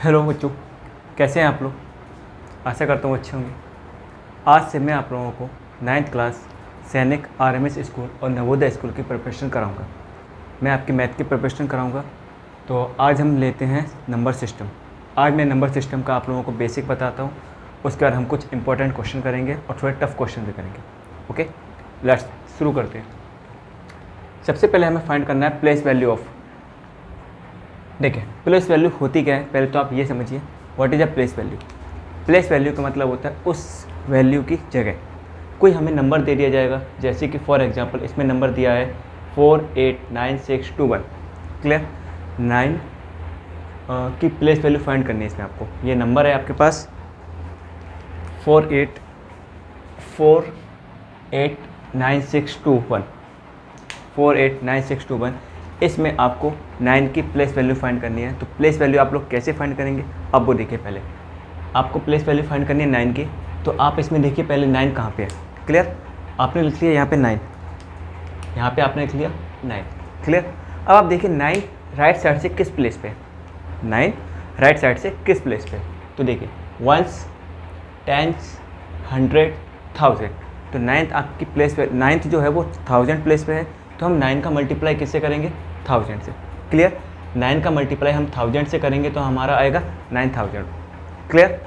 Hello बच्चों, कैसे हैं आप लोग। आशा करता हूँ अच्छे होंगे। आज से मैं आप लोगों को 9th क्लास सैनिक आरएमएस स्कूल और नवोदय स्कूल की प्रिपरेशन कराऊंगा। मैं आपकी मैथ की प्रिपरेशन कराऊंगा। तो आज हम लेते हैं नंबर सिस्टम। आज मैं नंबर सिस्टम का आप लोगों को बेसिक बताता हूँ। उसके बाद हम कुछ इंपॉर्टेंट क्वेश्चन करेंगे और थोड़े टफ क्वेश्चन भी करेंगे। ओके, लेट्स शुरू करते हैं। सबसे पहले हमें फाइंड करना है प्लेस वैल्यू ऑफ। देखिए, प्लेस वैल्यू होती क्या है, पहले तो आप ये समझिए what is a place value. Place value का मतलब होता है उस वैल्यू की जगह। कोई हमें नंबर दे दिया जाएगा, जैसे कि फॉर एग्जांपल इसमें नंबर दिया है 489621। क्लियर। 9 की प्लेस वैल्यू फाइंड करनी है इसमें आपको। ये नंबर है आपके पास 489621। 489621। इसमें आपको 9 की प्लेस वैल्यू फाइंड करनी है। तो प्लेस वैल्यू आप लोग कैसे फाइंड करेंगे, अब वो देखिए। पहले आपको प्लेस वैल्यू फाइंड करनी है 9 की। तो आप इसमें देखिए पहले 9 कहाँ पे है। क्लियर। आपने लिख लिया यहाँ पे 9, यहाँ पे आपने लिख लिया 9। क्लियर। अब आप देखिए 9 राइट साइड से किस प्लेस पे है। 9 राइट साइड से किस प्लेस पे है। तो देखिए 1s 10s 100 1000। तो 9th आपकी प्लेस पे, 9th जो है वो 1000 प्लेस पे है। तो हम 9 का मल्टीप्लाई किससे करेंगे, 1000 से। क्लियर। 9 का मल्टीप्लाई हम 1000 से करेंगे तो हमारा आएगा 9000। क्लियर।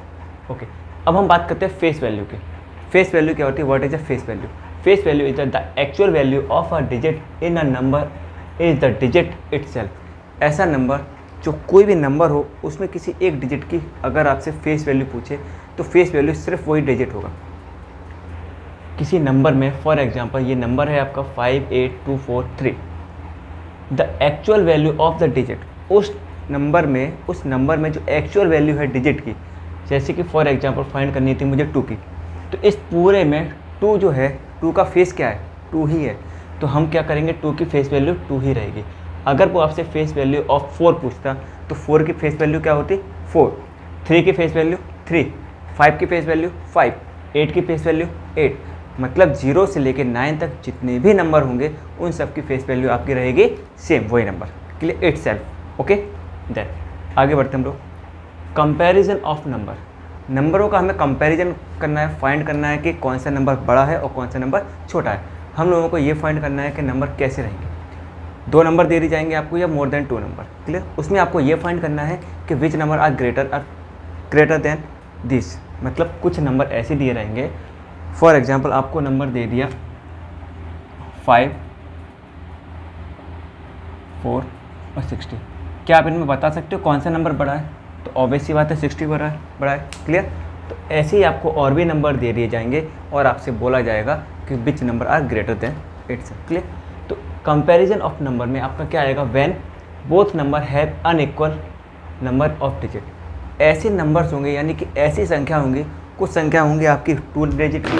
ओके, अब हम बात करते हैं फेस वैल्यू की। फेस वैल्यू क्या होती है, what is a face value. Face value is the actual value of a digit in a number is the digit itself. ऐसा नंबर जो कोई भी नंबर हो उसमें किसी एक डिजिट की अगर आपसे फेस वैल्यू पूछे तो फेस वैल्यू सिर्फ वही डिजिट होगा किसी नंबर में। फॉर एग्जांपल ये नंबर है आपका 58243। The actual value of the digit, उस नंबर में जो एक्चुअल वैल्यू है डिजिट की, जैसे कि फॉर एग्जांपल फाइंड करनी थी मुझे 2 की। तो इस पूरे में 2 जो है, 2 का फेस क्या है, 2 ही है। तो हम क्या करेंगे, 2 की फेस वैल्यू 2 ही रहेगी। अगर वो आपसे फेस वैल्यू ऑफ 4 पूछता तो 4 की फेस वैल्यू क्या होती, 4। 3 की फेस वैल्यू 3, 5 की फेस वैल्यू 5, 8 की फेस वैल्यू 8। मतलब 0 से लेकर 9 तक जितने भी नंबर होंगे उन सब की फेस वैल्यू आपकी रहेगी सेम, वही नंबर के लिए इटसेल्फ। ओके, देन आगे बढ़ते हम लोग। Comparison of number. नंबरों का हमें कंपैरिजन करना है, फाइंड करना है कि कौन सा नंबर बड़ा है और कौन सा नंबर छोटा है। हम लोगों को ये फाइंड करना है कि नंबर कैसे रहेंगे। 2 नंबर दे दिए जाएंगे आपको या मोर देन 2 नंबर। क्लियर। उसमें आपको ये फाइंड करना है कि which number are greater than this. मतलब कुछ नंबर ऐसे दिए रहेंगे, फॉर एग्जाम्पल आपको नंबर दे दिया 5, 4 और 60। क्या आप इनमें बता सकते हो कौन सा नंबर बड़ा है, तो ऑब्वियस सी बात है 60 बड़ा है। क्लियर। तो ऐसे ही आपको और भी नंबर दे दिए जाएंगे और आपसे बोला जाएगा कि which number are greater than its. Clear. तो कंपैरिजन ऑफ नंबर में आपका क्या आएगा, when both number have unequal number of digit. ऐसे नंबर्स होंगे यानी कि ऐसी संख्या होंगी, कुछ संख्या होंगी आपकी 2 डिजिट की,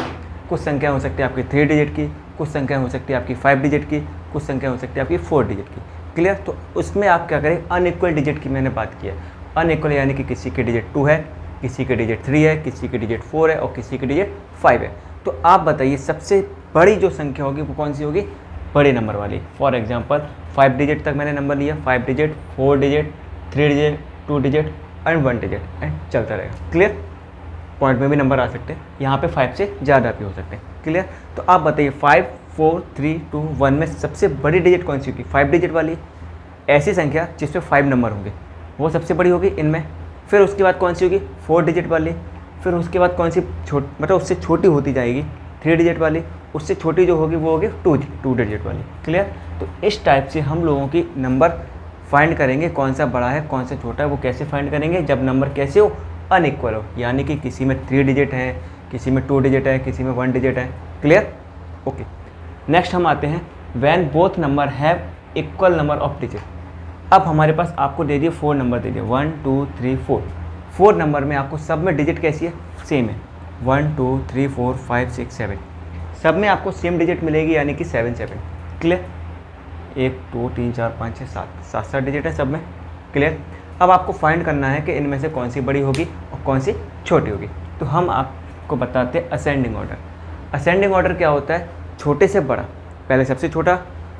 कुछ संख्या हो सकती है आपकी 3 डिजिट की, कुछ संख्या हो सकती है आपकी 5 डिजिट की, कुछ संख्या हो सकती है आपकी 4 डिजिट की। क्लियर। तो उसमें आप क्या करें, अनइक्वल डिजिट की मैंने बात की है। अनइक्वल यानी कि किसी के डिजिट 2 है, किसी के डिजिट 3 है, किसी के डिजिट 4 है और किसी के डिजिट 5 है। तो आप बताइए सबसे बड़ी जो संख्या होगी वो कौन सी होगी, बड़े नंबर वाली। फॉर एग्जाम्पल 5 डिजिट तक मैंने नंबर लिया, 5 digit, 4 digit, 3 digit, 2 digit and 1 digit and चलता रहेगा। क्लियर। पॉइंट में भी नंबर आ सकते हैं, यहाँ पे 5 से ज़्यादा भी हो सकते हैं। क्लियर। तो आप बताइए 5 4 3 2 1 में सबसे बड़ी डिजिट कौन सी होगी, 5 डिजिट वाली। ऐसी संख्या जिसमें 5 नंबर होंगे वो सबसे बड़ी होगी इनमें। फिर उसके बाद कौन सी होगी, 4 डिजिट वाली। फिर उसके बाद कौन सी मतलब उससे छोटी होती जाएगी, 3 डिजिट वाली। उससे छोटी जो होगी वो होगी 2 डिजिट वाली। क्लियर। तो इस टाइप से हम लोगों की नंबर फाइंड करेंगे कौन सा बड़ा है कौन सा छोटा है। वो कैसे फाइंड करेंगे, जब नंबर कैसे हो, अनइक्वल हो, यानी कि किसी में 3 डिजिट है, किसी में 2 डिजिट है, किसी में 1 डिजिट है। क्लियर। ओके, नेक्स्ट हम आते हैं when both number have equal number of digit. अब हमारे पास आपको दे दिए 4 नंबर दे दिए, 1 2 3 4। 4 नंबर में आपको सब में डिजिट कैसी है, सेम है, 1 2 3 4 5 6 7। सब में आपको सेम डिजिट मिलेगी यानी कि 7 7। क्लियर। 1 2 3 4 5 6 7 7 डिजिट है सब में। क्लियर। अब आपको फाइंड करना है कि इनमें से कौन सी बड़ी होगी और कौन सी छोटी होगी। तो हम आपको बताते हैं असेंडिंग ऑर्डर। असेंडिंग ऑर्डर क्या होता है, छोटे से बड़ा, पहले सबसे छोटा,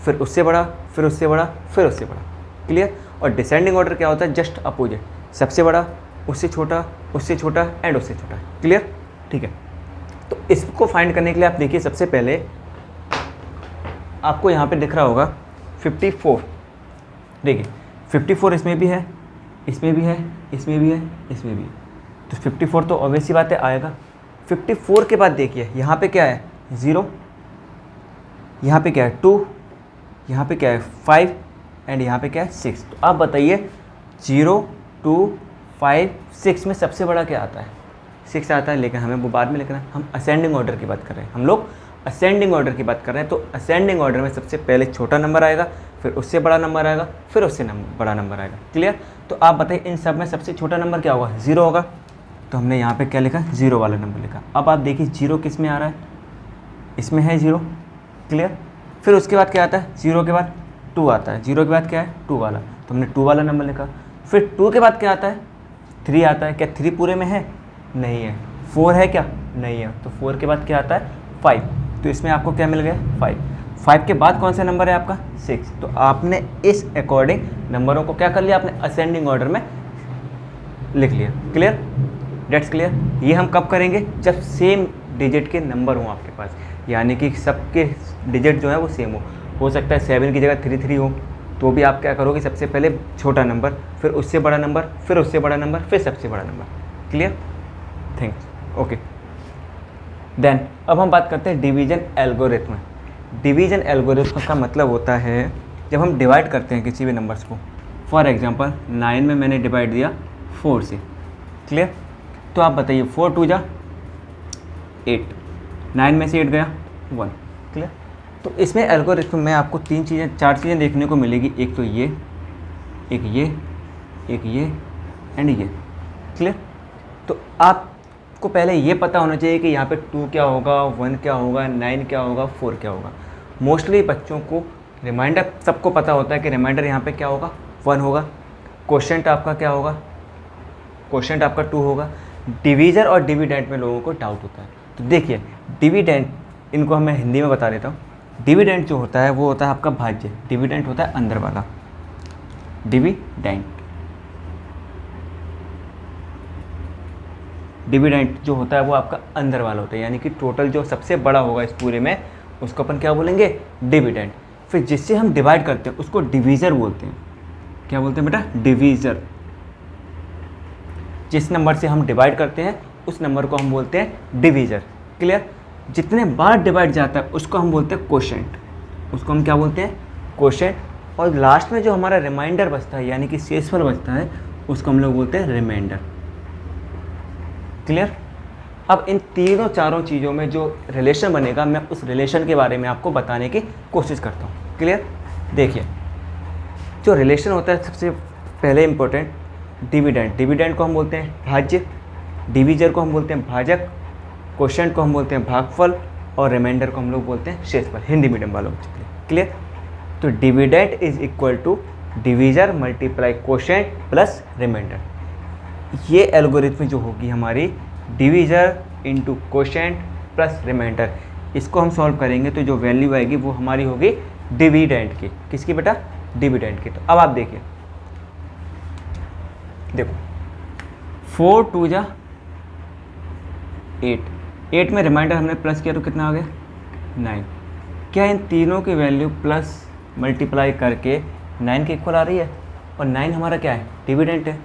फिर उससे बड़ा, फिर उससे बड़ा, फिर उससे बड़ा। क्लियर। और डिसेंडिंग ऑर्डर क्या होता है, जस्ट अपोजिट, सबसे बड़ा, उससे छोटा, उससे छोटा एंड उससे छोटा। क्लियर? ठीक है। तो इसको फाइंड करने के लिए आप देखिए, सबसे पहले आपको यहाँ पे दिख रहा होगा 54। देखिए 54 इसमें भी है, इसमें भी है, इसमें भी है, इसमें भी है। तो 54 तो ऑब्वियस सी बात है आएगा। 54 के बाद देखिए यहाँ पे क्या है 0, यहाँ पे क्या है 2, यहाँ पे क्या है 5 एंड यहाँ पे क्या है 6। तो आप बताइए 0, 2, 5, 6 में सबसे बड़ा क्या आता है? 6 आता है, लेकिन हमें वो बाद में लिखना है। हम असेंडिंग ऑर्डर की बात कर रहे हैं, हम लोग असेंडिंग ऑर्डर की बात कर रहे हैं। तो असेंडिंग ऑर्डर में सबसे पहले छोटा नंबर आएगा, फिर उससे बड़ा नंबर आएगा, फिर उससे बड़ा नंबर आएगा। क्लियर? तो आप बताइए इन सब में सबसे छोटा नंबर क्या होगा? 0 होगा। तो हमने यहाँ पे क्या लिखा? 0 वाला नंबर लिखा। अब आप देखिए 0 किस में आ रहा है? इसमें है 0। क्लियर? फिर उसके बाद क्या आता है? 0 के बाद 2 आता है। 0 के बाद क्या है? 2 वाला। तो हमने 2 वाला नंबर लिखा। फिर 2 के बाद क्या आता है? 3 आता है। क्या 3 पूरे में है? नहीं है। 4 है क्या? नहीं है। तो 4 के बाद क्या आता है? 5। तो इसमें आपको क्या मिल गया? 5। 5 के बाद कौन सा नंबर है आपका? 6। तो आपने इस अकॉर्डिंग नंबरों को क्या कर लिया? आपने असेंडिंग ऑर्डर में लिख लिया। क्लियर? Dates clear? ये हम कब करेंगे? जब सेम डिजिट के नंबर हों आपके पास, यानी कि सबके डिजिट जो है वो सेम हो सकता है 7 की जगह 3 हो, तो भी आप क्या करोगे? सबसे पहले छोटा नंबर, फिर उससे बड़ा नंबर, फिर उससे बड़ा नंबर, फिर सबसे बड़ा number. Clear? Thanks. Okay, then अब हम बात करते हैं डिवीजन एल्गोरिथम। डिवीजन एल्गोरिथम का मतलब होता है जब हम डिवाइड करते हैं किसी भी नंबर्स को। फॉर एग्जांपल 9 में मैंने डिवाइड दिया 4 से। क्लियर? तो आप बताइए 4 2 जा 8, 9 में से 8 गया 1। क्लियर? तो इसमें एल्गोरिथम में आपको 4 चीज़ें देखने को मिलेगी। एक तो ये, एक ये, एक ये एंड ये। क्लियर? तो आपको पहले ये पता होना चाहिए कि यहाँ पे 2 क्या होगा, 1 क्या होगा, 9 क्या होगा, 4 क्या होगा। मोस्टली बच्चों को रिमाइंडर सबको पता होता है कि रिमाइंडर यहाँ पे क्या होगा? 1 होगा। क्वोशिएंट आपका क्या होगा? क्वोशिएंट आपका 2 होगा। डिवीज़र और डिविडेंड में लोगों को डाउट होता है। तो देखिए डिविडेंड, इनको मैं हिंदी में बता देता हूँ। डिविडेंड जो होता है वो होता है आपका भाज्य। डिविडेंड होता है अंदर वाला। डिविडेंड जो होता है वो आपका अंदर वाला होता है, यानी कि टोटल जो सबसे बड़ा होगा इस पूरे में उसको अपन क्या बोलेंगे? डिविडेंड। फिर जिससे हम डिवाइड करते हैं उसको डिवीज़र बोलते हैं। क्या बोलते हैं बेटा? डिवीज़र। जिस नंबर से हम डिवाइड करते हैं उस नंबर को हम बोलते हैं डिवीज़र। क्लियर? जितने बार डिवाइड जाता है उसको हम बोलते हैं क्वोशिएंट। उसको हम क्या बोलते हैं? क्वोशिएंट। और लास्ट में जो हमारा रिमाइंडर बचता है, यानी कि शेषफल बचता है, उसको हम लोग बोलते हैं रिमाइंडर। क्लियर? अब इन तीनों चारों चीज़ों में जो रिलेशन बनेगा, मैं उस रिलेशन के बारे में आपको बताने की कोशिश करता हूँ। क्लियर? देखिए जो रिलेशन होता है सबसे पहले इम्पोर्टेंट डिविडेंड। डिविडेंड को हम बोलते हैं भाज्य, डिवीज़र को हम बोलते हैं भाजक, क्वोशिएंट को हम बोलते हैं भागफल और रिमाइंडर को हम लोग बोलते हैं शेषफल, हिंदी मीडियम वालों के लिए। क्लियर? तो dividend is equal to divisor multiply quotient plus remainder. ये एल्गोरिथम जो होगी हमारी divisor into quotient plus remainder, इसको हम सॉल्व करेंगे तो जो वैल्यू आएगी वो हमारी होगी डिविडेंड की। किसकी बेटा? डिविडेंड की। तो अब आप देखिए, देखो 4 2 जा 8, 8 में रिमाइंडर हमने प्लस किया तो कितना आ गया? 9। क्या इन तीनों की वैल्यू प्लस मल्टीप्लाई करके 9 के इक्वल आ रही है? और 9 हमारा क्या है? डिविडेंड है।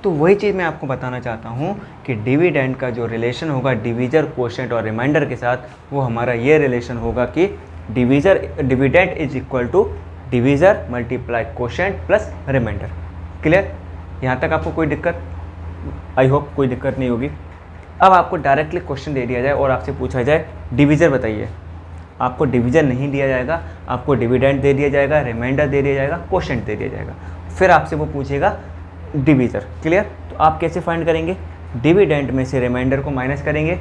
तो वही चीज़ मैं आपको बताना चाहता हूँ कि डिविडेंड का जो रिलेशन होगा डिवीज़र, क्वोशिएंट और रिमाइंडर के साथ, वो हमारा ये रिलेशन होगा कि dividend is equal to divisor multiply quotient plus remainder. Clear? यहाँ तक आपको कोई दिक्कत? आई होप कोई दिक्कत नहीं होगी। अब आपको डायरेक्टली क्वेश्चन दे दिया जाए और आपसे पूछा जाए डिवीज़र बताइए, आपको डिवीज़र नहीं दिया जाएगा, आपको डिविडेंड दे दिया जाएगा, रिमाइंडर दे दिया जाएगा, क्वोशिएंट दे दिया जाएगा, फिर आपसे वो पूछेगा डिवीज़र। क्लियर? तो आप कैसे फाइंड करेंगे? डिविडेंड में से रिमाइंडर को माइनस करेंगे,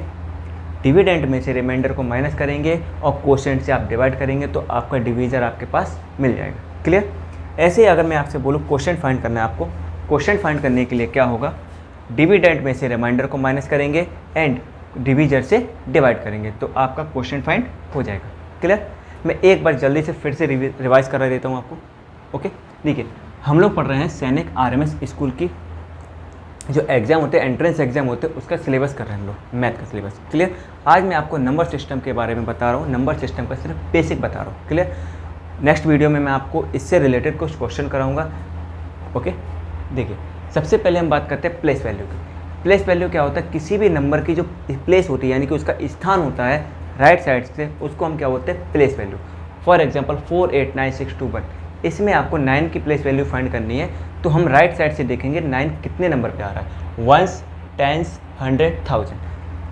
डिविडेंड में से रिमाइंडर को माइनस करेंगे और क्वोशिएंट से आप डिवाइड करेंगे तो आपका डिवीज़र आपके पास मिल जाएगा। क्लियर? ऐसे ही अगर मैं आपसे बोलूँ क्वोशिएंट फाइंड करना है आपको, क्वोशिएंट फाइंड करने के लिए क्या होगा? डिविडेंड में से रिमाइंडर को माइनस करेंगे एंड डिवीज़र से डिवाइड करेंगे तो आपका क्वोशिएंट फाइंड हो जाएगा। क्लियर? मैं एक बार जल्दी से फिर से रिवाइज करा देता हूँ आपको। ओके, देखिए हम लोग पढ़ रहे हैं सैनिक आरएमएस स्कूल की जो एग्ज़ाम होते हैं, एंट्रेंस एग्जाम होते हैं, उसका सिलेबस कर रहे हैं हम लोग, मैथ का सिलेबस। क्लियर। आज मैं आपको नंबर सिस्टम के बारे में बता रहा हूँ, नंबर सिस्टम का सिर्फ बेसिक बता रहा हूँ। क्लियर। नेक्स्ट वीडियो में मैं आपको इससे रिलेटेड कुछ क्वेश्चन कराऊंगा। ओके, देखिए सबसे पहले हम बात करते हैं प्लेस वैल्यू की। प्लेस वैल्यू क्या होता है? किसी भी नंबर की जो प्लेस होती है, यानी कि उसका स्थान होता है राइट साइड से, उसको हम क्या बोलते हैं? Place value. फॉर एग्जाम्पल 489621, इसमें आपको 9 की प्लेस वैल्यू फाइंड करनी है, तो हम राइट साइड से देखेंगे 9 कितने नंबर पे आ रहा है, 1s 10s 100 1000।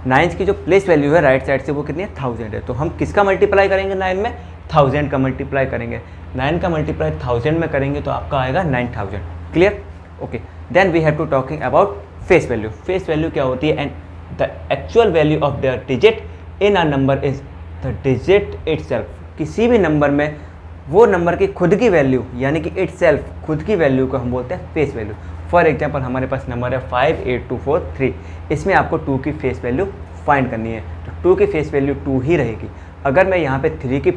9 की जो प्लेस वैल्यू है राइट साइड से वो कितनी है? 1000 है। तो हम किसका मल्टीप्लाई करेंगे 9 में? 1000 का मल्टीप्लाई करेंगे। 9 का मल्टीप्लाई 1000 में करेंगे तो आपका आएगा 9000। Clear. Okay, then we have to talking about face value. Face value क्या होती है? And the actual value of the digit in a number is the digit itself. किसी भी नंबर में वो नंबर की खुद की वैल्यू, यानी कि इटसेल्फ, खुद की वैल्यू को हम बोलते हैं फेस वैल्यू। फॉर एग्जाम्पल हमारे पास नंबर है 58243, इसमें आपको 2 की फेस वैल्यू फाइंड करनी है, तो 2 की फेस वैल्यू 2 ही रहेगी। अगर मैं यहाँ पे 3 की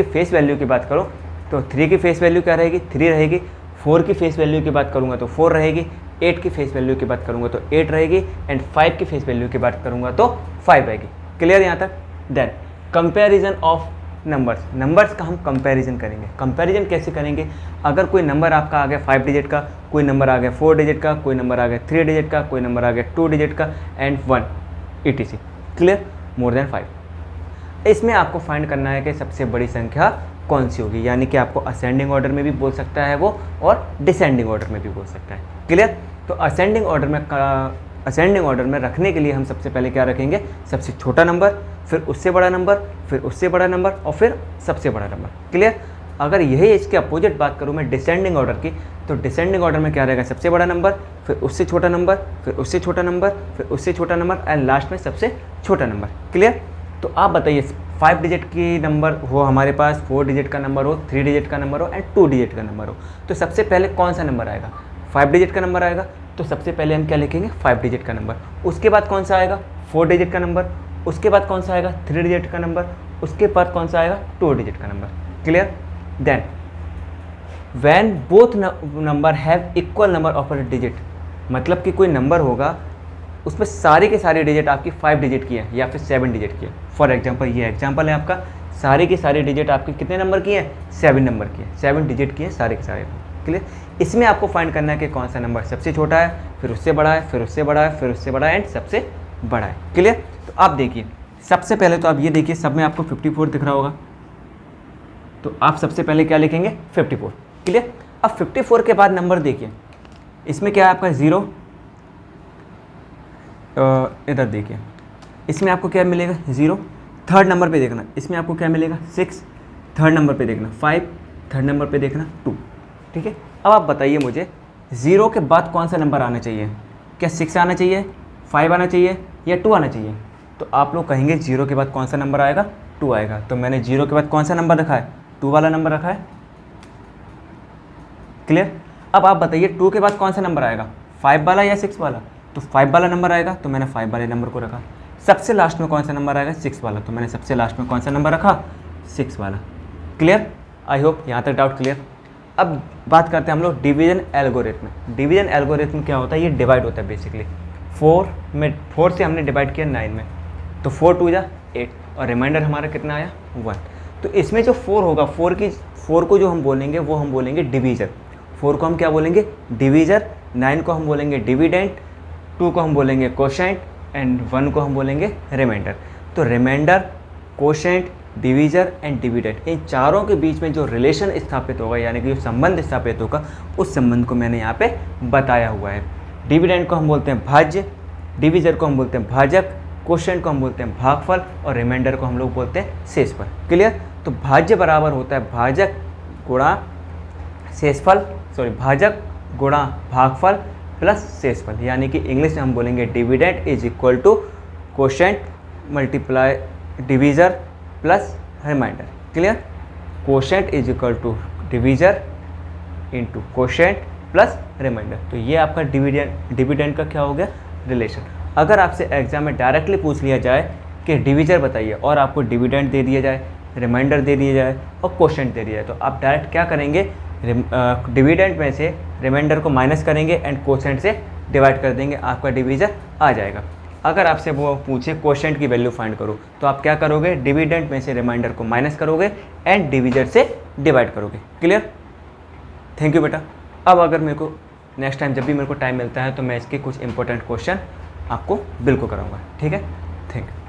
फेस वैल्यू की बात करूँ तो 3 की फेस वैल्यू क्या रहेगी? 3 रहेगी। 4 की फेस वैल्यू की बात करूँगा तो 4 रहेगी। 8 की फेस वैल्यू की बात करूँगा तो 8 रहेगी। एंड 5 की फेस वैल्यू की बात करूँगा तो 5 रहेगी। क्लियर यहाँ तक? Then comparison of numbers. Numbers का हम कंपैरिजन करेंगे। कंपैरिजन कैसे करेंगे? अगर कोई नंबर आपका आ गया 5 डिजिट का, कोई नंबर आ गया 4 डिजिट का, कोई नंबर आ गया 3 डिजिट का, कोई नंबर आ गया 2 डिजिट का and 1 etc। Clear. More than 5। इसमें आपको फाइंड करना है कि सबसे बड़ी संख्या कौन सी होगी, यानी कि आपको असेंडिंग ऑर्डर में भी बोल सकता है वो और डिसेंडिंग ऑर्डर में भी बोल सकता है। क्लियर। तो असेंडिंग ऑर्डर में रखने के लिए हम सबसे पहले क्या रखेंगे? सबसे छोटा नंबर, फिर उससे बड़ा नंबर, फिर उससे बड़ा नंबर और फिर सबसे बड़ा नंबर। क्लियर। अगर यही इसके अपोजिट बात करूँ मैं डिसेंडिंग ऑर्डर की, तो डिसेंडिंग ऑर्डर में क्या रहेगा? सबसे बड़ा नंबर, फिर उससे छोटा नंबर, फिर उससे छोटा नंबर, फिर उससे छोटा नंबर एंड लास्ट में सबसे छोटा नंबर। क्लियर। तो आप बताइए 5 डिजिट की नंबर हो हमारे पास, 4 डिजिट का नंबर हो, 3 डिजिट का नंबर हो एंड 2 डिजिट का नंबर हो, तो सबसे पहले कौन सा नंबर आएगा? 5 डिजिट का नंबर आएगा। तो सबसे पहले हम क्या लिखेंगे? 5 डिजिट का नंबर। उसके बाद कौन सा आएगा? 4 डिजिट का नंबर। उसके बाद कौन सा आएगा? 3 डिजिट का नंबर। उसके बाद कौन सा आएगा? 2 डिजिट का number. Clear. Then when both number have equal number of digit, मतलब कि कोई नंबर होगा उसमें सारे के सारे डिजिट आपकी 5 डिजिट की है या फिर 7 डिजिट की है। फॉर एग्जांपल ये एग्जांपल है आपका, सारे के सारे डिजिट आपके कितने नंबर की है? 7 नंबर की है, 7 डिजिट की है सारे के सारे। क्लियर। इसमें आपको फाइंड करना है कि कौन सा नंबर सबसे छोटा है, फिर उससे बड़ा है, फिर उससे बड़ा है, फिर उससे बड़ा है एंड सबसे बड़ा है। क्लियर। तो आप देखिए सबसे पहले तो आप ये देखिए सब में आपको 54 दिख रहा होगा, तो आप सबसे पहले क्या लिखेंगे? 54। क्लियर। अब 54 के बाद नंबर देखिए, इसमें क्या है आपका 0, इधर देखिए इसमें आपको क्या मिलेगा? 0। थर्ड नंबर पे देखना, इसमें आपको क्या मिलेगा? 6। थर्ड नंबर पे देखना 5, थर्ड नंबर पे देखना 2। ठीक है। अब आप बताइए मुझे 0 के बाद कौन सा नंबर आना चाहिए? क्या 6 आना चाहिए, 5 आना चाहिए या 2 आना चाहिए? तो आप लोग कहेंगे 0 के बाद कौन सा नंबर आएगा? 2 आएगा। तो मैंने 0 के बाद कौन सा नंबर रखा है? 2 वाला नंबर रखा है। क्लियर। अब आप बताइए 2 के बाद कौन सा नंबर आएगा? 5 वाला या 6 वाला? तो 5 वाला नंबर आएगा, तो मैंने 5 वाले नंबर को रखा। सबसे लास्ट में कौन सा नंबर आएगा? 6 वाला, तो मैंने सबसे लास्ट में कौन सा नंबर रखा? 6 वाला। क्लियर। आई होप यहाँ तक डाउट क्लियर। अब बात करते हैं हम लोग डिवीजन एल्गोरिथम। डिवीजन एल्गोरिथम क्या होता है? ये डिवाइड होता है बेसिकली। 4 से हमने डिवाइड किया 9 में, तो 4 2 जा 8 और रिमाइंडर हमारा कितना आया? 1। तो इसमें जो 4 होगा, 4 को जो हम बोलेंगे वो हम बोलेंगे डिवीजर। 4 को हम क्या बोलेंगे? डिवीजर। 9 को हम बोलेंगे डिविडेंट, 2 को हम बोलेंगे कोशेंट एंड 1 को हम बोलेंगे रिमाइंडर। तो reminder, quotient, divisor and dividend, इन चारों के बीच में जो रिलेशन स्थापित होगा, यानी कि जो संबंध स्थापित होगा, उस संबंध को मैंने यहाँ पे बताया हुआ है। डिविडेंट को हम बोलते हैं भाज्य, डिवीजर को हम बोलते हैं भाजक, कोशेंट को हम बोलते हैं भागफल और रिमाइंडर को हम लोग बोलते हैं शेषफल। क्लियर। तो भाज्य बराबर होता है भाजक गुणा शेषफल, भाजक गुणा भागफल प्लस शेषफल, यानी कि इंग्लिश में हम बोलेंगे dividend is equal to quotient multiply divisor plus remainder. Clear. Quotient is equal to divisor into quotient plus remainder. तो ये आपका डिविडेंट का क्या हो गया? रिलेशन। अगर आपसे एग्जाम में डायरेक्टली पूछ लिया जाए कि डिवीजर बताइए और आपको डिविडेंट दे दिया जाए, रिमाइंडर दे दिया जाए और कोशेंट दे दिया जाए, तो आप डायरेक्ट क्या करेंगे? डिविडेंट में से रिमाइंडर को माइनस करेंगे एंड कोशेंट से डिवाइड कर देंगे, आपका डिवीज़र आ जाएगा। अगर आपसे वो पूछे क्वोशिएंट की वैल्यू फाइंड करो, तो आप क्या करोगे, डिविडेंड में से रिमाइंडर को माइनस करोगे एंड डिवीज़र से डिवाइड करोगे। क्लियर? थैंक यू बेटा। अब अगर मेरे को नेक्स्ट टाइम जब भी मेरे को टाइम मिलता है तो मैं इसके कुछ इंपॉर्टेंट क्वेश्चन आपको बिल्कुल कराऊंगा। ठीक है, थैंक यू।